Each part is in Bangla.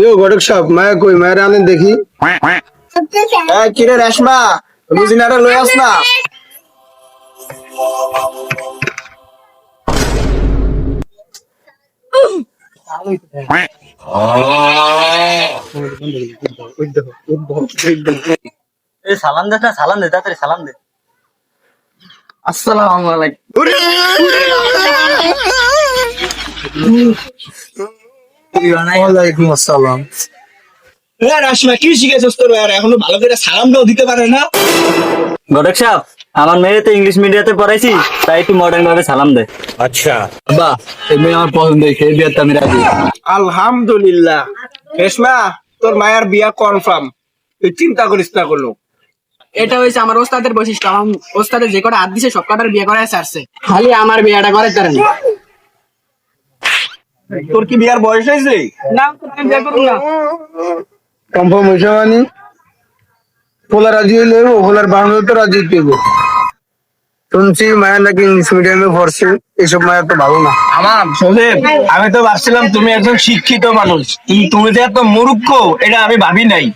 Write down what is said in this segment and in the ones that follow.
ইয়ো ঘটক সাহেব মায়া কই মায়ের আনেন দেখি। কিরে রেশমা, রুজিনারে লই আস না। সালাম দে না, সালাম দে তাড়াতাড়ি সালাম দে। আসসালামু আলাইকুম। ওয়ালাইকুম আসসালাম। রেশমা কি শিখেছিস তোর? এখনো ভালো করে সালামটাও দিতে পারে না। ঘটক সাহেব, আমার মেয়ে তো ইংলিশ মিডিয়াতে পড়াইছি, তাই একটু মডার্ন ভাবে সালাম দে। বাহ, এই মেয়ে আমার পছন্দ, সেই বিয়েতে আমি রাজি। আলহামদুলিল্লাহ। রেশমা, তোর মায়ের বিয়া কনফার্ম, তুই চিন্তা করিস না কোনো। এটা হয়েছে আমার ওস্তাদের বৈশিষ্ট্য। আমার ওস্তাদের যে কটা হাত দিছে সব কটার বিয়ে করায় ছাড়ছে, খালি আমার বিয়েটা করে তার তোর কি বিয়ার বয়স হয়েছে? না, আমি বিয়ে করবো না। কনফার্ম হইছে মানে পোলা রাজি হইলে পোলার বাংলা তো রাজি হইব। শুনছি মায়া নাকি ইংলিশ মিডিয়ামে পড়ছে, এসব মায়া তো ভালো না। আমার সোহেব, আমি তো ভাবছিলাম তুমি একজন শিক্ষিত মানুষ, তুমি যে এত মূর্খ এটা আমি ভাবি নাই।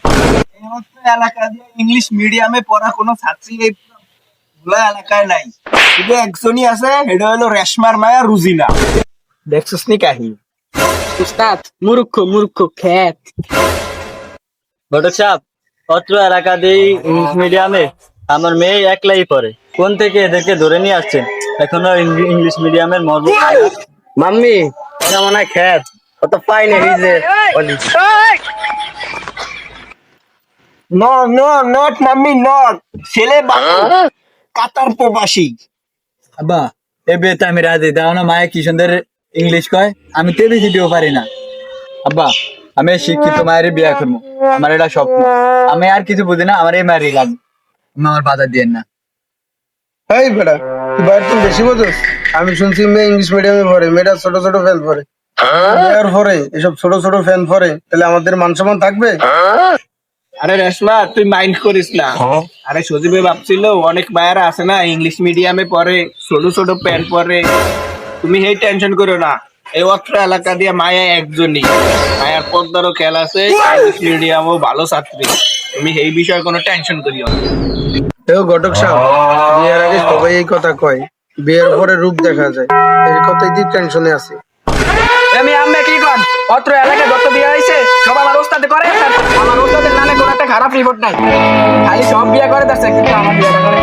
এলাকা দিয়ে ইংলিশ মিডিয়ামে পড়া কোনো ছাত্রী এই পুরো এলাকায় নাই। শুধু একজনই আছে, এটা হলো রেশমার মায়া রুজিনা। দেখছিস নি কাহিনী? উস্তাদ মূর্খ মূর্খ খ্যাত। ঘটক সাহেব, অত্র এলাকা দিয়ে ইংলিশ মিডিয়ামে আমার মেয়ে একলাই পড়ে। কোন থেকে এদেরকে ধরে নিয়ে আসছেন? এখনো ইংলিশ মিডিয়ামের মর্ম মাম্মি, এটা মনে হয় খ্যাত, অত পাই না। No no not mummy, not ছেলে কাতার প্রবাসী। আব্বা, এ বিয়েতে আমি রাজি। দাও না, মায়ে কি সুন্দর ইংলিশ কয়, আমি তো বেশি দিও পারি না। আব্বা, আমি শিক্ষিত মায়ের বিয়ে করবো, আমার এটা স্বপ্ন। আমি আর কিছু বুঝি না, আমার এই মায়েরই লাগবে। আমার বাধা দিয়েন না। এই বেটা, তুই বাইরে তুমি বেশি বোঝস। আমি শুনছি মেয়ে ইংলিশ মিডিয়ামে পড়ে, মেয়েটা ছোট ছোট ফ্যান পড়ে। মেয়ের পরে এসব ছোট ছোট ফ্যান পড়ে, তাহলে আমাদের মান সম্মান থাকবে? আরে রেশমা, তুই মাইন্ড করিস না। আরে সজীবে ভাবছিল অনেক মায়েরা আছে না ইংলিশ মিডিয়ামে পড়ে, ছোট ছোট প্যান্ট পরে। তুমি এই টেনশন করো না, এই অত্র এলাকা দিয়ে মায়া একজনই। মায়ার পর্দারও খেয়াল আছে, ইংলিশ মিডিয়ামও ভালো ছাত্রী। তুমি এই বিষয়ে কোনো টেনশন করিও না। এও ঘটক সাহেব, বিয়ের আগে সবাই এই কথা কয়, বিয়ের পরে রূপ দেখা যায়। এই কথাই দিয়ে টেনশনে আছে। আমি আম্মা কি কর, অত্র এলাকায় যত বিয়ে হয়েছে সব আমার ওস্তাদে করে ছাড়ছে। আমার ওস্তাদের নামে কোনো একটা খারাপ রিপোর্ট নাই, খালি সব বিয়ে করে যাচ্ছে, কিন্তু আমার বিয়েটা করে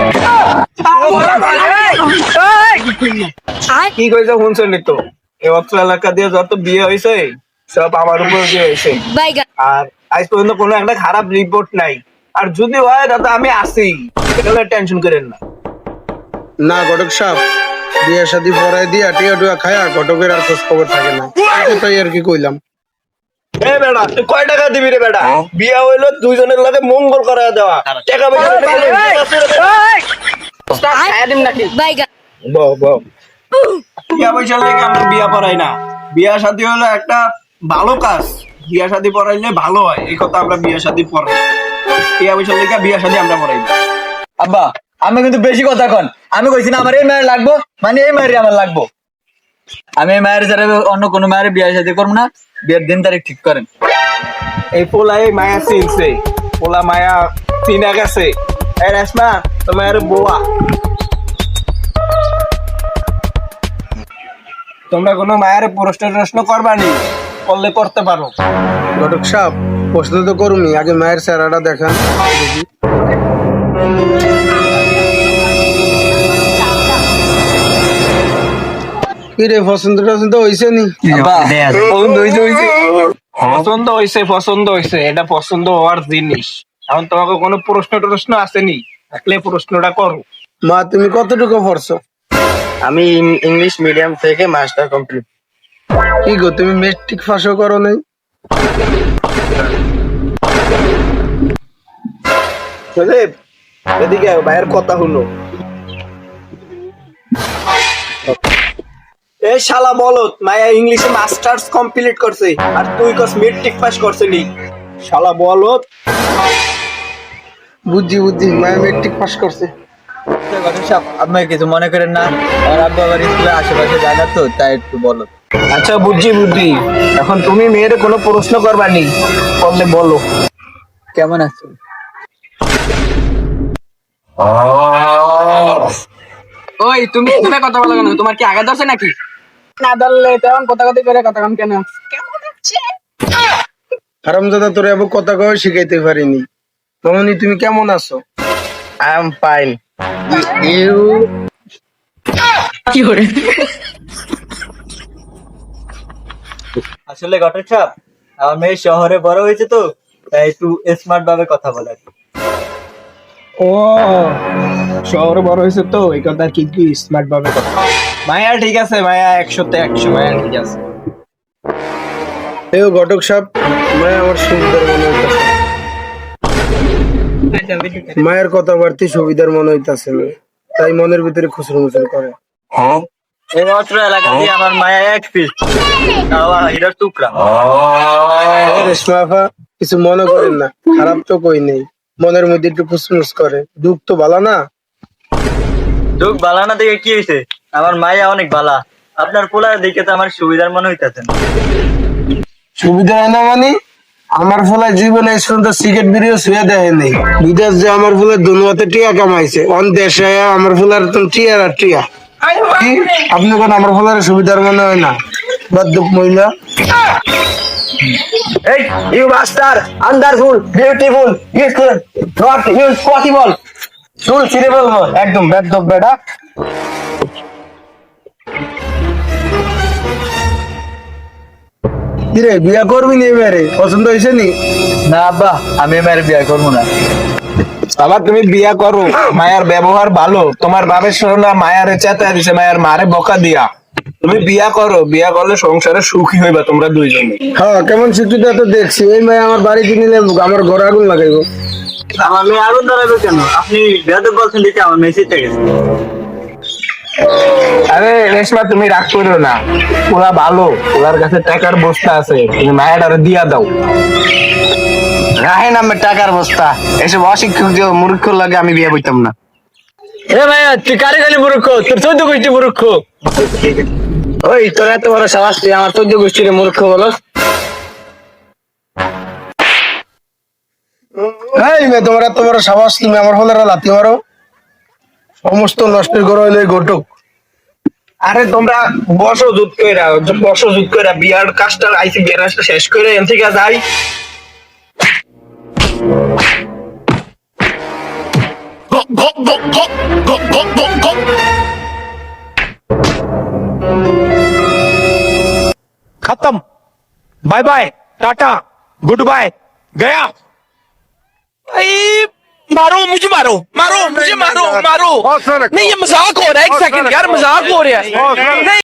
কি কইছো শুনছেন তো? এই অত্র এলাকা দিয়ে যত বিয়ে হয়েছে সব আমার উপর দিয়ে হয়েছে। আর আজ পর্যন্ত কোনো একটা খারাপ রিপোর্ট নাই। আর যদি হয় তাতে আমি আছি, এটা টেনশন করেন না। না ঘটক সাহেব, বিয়ে শাদী পড়াই দিয়া টিয়া টুয়া খায়া ঘটকের আর খোঁজ খবর থাকে না। তাই আর কি কইলাম। এ বেটা, তুই কয় টাকা দিবি রে বেটা? বিয়া হইলো দুইজনের লাগে মঙ্গল করা দেওয়া। টাকা পয়সা উস্তাদ খাইয়া দিম নাকি? বিয়া পয়সা লাগে আমরা বিয়া পড়াই না। বিয়া শাদী হলো একটা ভালো কাজ, বিয়া শাদী পড়াইলে ভালো হয়, এই কথা আমরা বিয়া শাদী পড়াই। বিয়া পয়সা লেগে বিয়া শাদী আমরা পড়াই না। আব্বা, আমি কিন্তু বেশি কথা কন। আমি কইছি না আমার এই মায়ের লাগবো, মানে এই মায়েরই আমার লাগবো। আমি এই মায়ের ছাড়া অন্য কোনো মায়ের বিয়ে সাথে করবো না। বিয়ের দিন তারিখ ঠিক করেন। এই পোলা এই মায়া চিনছে, পোলা মায়া চিনা গেছে। এই রেশমা, তোমার বোয়া, তোমরা কোনো মায়ের প্রশ্ন করবানি, করলে করতে পারো। ঘটক সাহেব, প্রশ্ন তো করুনি, আগে মায়ের চেহারাটা দেখান দেখি। কি রে, পছন্দ টছন্দ হয়েছে নি? আব্বা, পছন্দ হয়েছে, পছন্দ হয়েছে, এটা পছন্দ হওয়ার জিনিস। এখন তোমাকে কোনো প্রশ্ন আসেনি, থাকলে প্রশ্নটা করো। মা, তুমি কতটুকু পড়ছো? আমি ইংলিশ মিডিয়াম থেকে মাস্টার কমপ্লিট। কি গো, তুমি মেট্রিক পাসও করো নাই? সজীব, এদিকে আয়, ভাইয়ের কথা হলো। এই শালা বলত, মায়া ইংলিশে মাস্টার্স কমপ্লিট করছে আর তুই কস মেট্রিক পাস করছে নি। শালা বলত। বুঝছি বুঝছি, মায়া মেট্রিক পাস করছে। ঘটক সাহেব, আপনি কিছু মনে করেন না, আমার আব্বা আবার স্কুলের আশেপাশে যায় না তো, তাই একটু বলো। আচ্ছা বুঝছি বুদ্ধি, এখন তুমি মেয়ের কোনো প্রশ্ন করবানি, করলে বলো। কেমন আছো? ওই তুমি তুমি কথা বলো কেন? তোমার কি আগে ধরছে নাকি? না ধরলে তেমন কথা কথা করে কথা কম কেন? হারামজাদা তোরে আবার কথা কয়ে শিখাইতে পারিনি। তমনি তুমি কেমন আছো? I am fine. ইউ আসলে ঘটক সাহেব, আমার মেয়ে শহরে বড় হয়েছে তো, তাই একটু স্মার্ট ভাবে কথা বলে। ও শহর বড় হয়েছে তো এই কথা কি কি স্মার্ট ভাবে কথা। মায়া ঠিক আছে, মায়া 100-তে 100, মায়া ঠিক আছে। এও ঘটক সাহেব, মায়া আমার সুবিধার মনে হইতাছে। মায়ের কথাবার্তি সুবিধার মনে হইতাছে না, তাই মনের ভিতরে খুচরো মুচুর করে। এই মাত্র এলাকা দিয়ে আমার মায়া এক পিস হিরার টুকরা। রেশমা আপা, কিছু মনে করেন না, খারাপ তো কই নেই, মনের মধ্যে একটু খুচমুচ করে, দুঃখ তো ভালো না। দুঃখ বালানা দেখে কি হয়েছে? আমার মায়া অনেক বালা। আপনার পোলার দিকে তো আমার সুবিধার মনে হইতাছে না। সুবিধা হয় না মানে? আমার ফলে জীবনে এই সুন্দর সিগারেট বিড়িও শুয়ে দেয় নেই। বিদেশ যে আমার ফলে দুনিয়াতে টিয়া কামাইছে, অন দেশে আমার ফলার তো টিয়া আর টিয়া। কি আপনি কোন আমার ফলার সুবিধার মনে হয় না? বাদ্যুক মহিলা। এই you master, wonderful, beautiful, useful, not use possible. চুল ছিঁড়ে বলবো একদম বেদব বেটা। কিরে বিয়া করবি নি এবারে? পছন্দ হয়েছে নি? না আব্বা, আমি মেয়ের বিয়ে করবো না। আবার তুমি বিয়া করো, মায়ার ব্যবহার ভালো, তোমার বাপের শোনা মায়ারে চেতা দিছে, মায়ার মারে বকা দিয়া। তুমি বিয়া করো, বিয়া করলে সংসারে সুখী হইবা তোমরা দুইজনে। হ্যাঁ, কেমন শিক্ষিত তো দেখছি। এই মেয়ে আমার বাড়িতে নিলে আমার ঘরে আগুন লাগাইবো। আমার মেয়ে আগুন ধরাবে কেন? আপনি বেয়াদব বলছেন দেখে আমার মেয়ে জিতে গেছে। আরে রেশমা, তুমি রাগ করো না, ওরা ভালো, ওনার কাছে টাকার বস্তা আছে, তুমি মায়াটারে দিয়া দাও। রাহে নামে টাকার বস্তা, এসব অশিক্ষিত মূর্খ লাগে আমি বিয়ে বইতাম না। এ ভাইয়া, তুই কারে খালি মূর্খ? তোর 14 গোষ্ঠী মূর্খ। ওই তোর এত বড় সাহস, তুই আমার 14 গোষ্ঠীর মূর্খ বলস? এই মেয়ে, তোমার এত বড় সাহস, তুমি আমার ফলারা লাথি মারো? সমস্ত নষ্টের ঘর হইলে ঘটক। আরে তোমরা বসো যুদ্ধ কইরা, বসো যুদ্ধ কইরা, বিয়ার কাজটা আইছি, বিয়ার কাজটা শেষ করে এখান থেকে যাই। खत्म, bye bye, tata, goodbye, गया। मारो मुझे, मारो मारो मुझे, मारो मारो। नहीं ये मजाक हो रहा है, एक सेकंड यार, मजाक हो रहा है। नहीं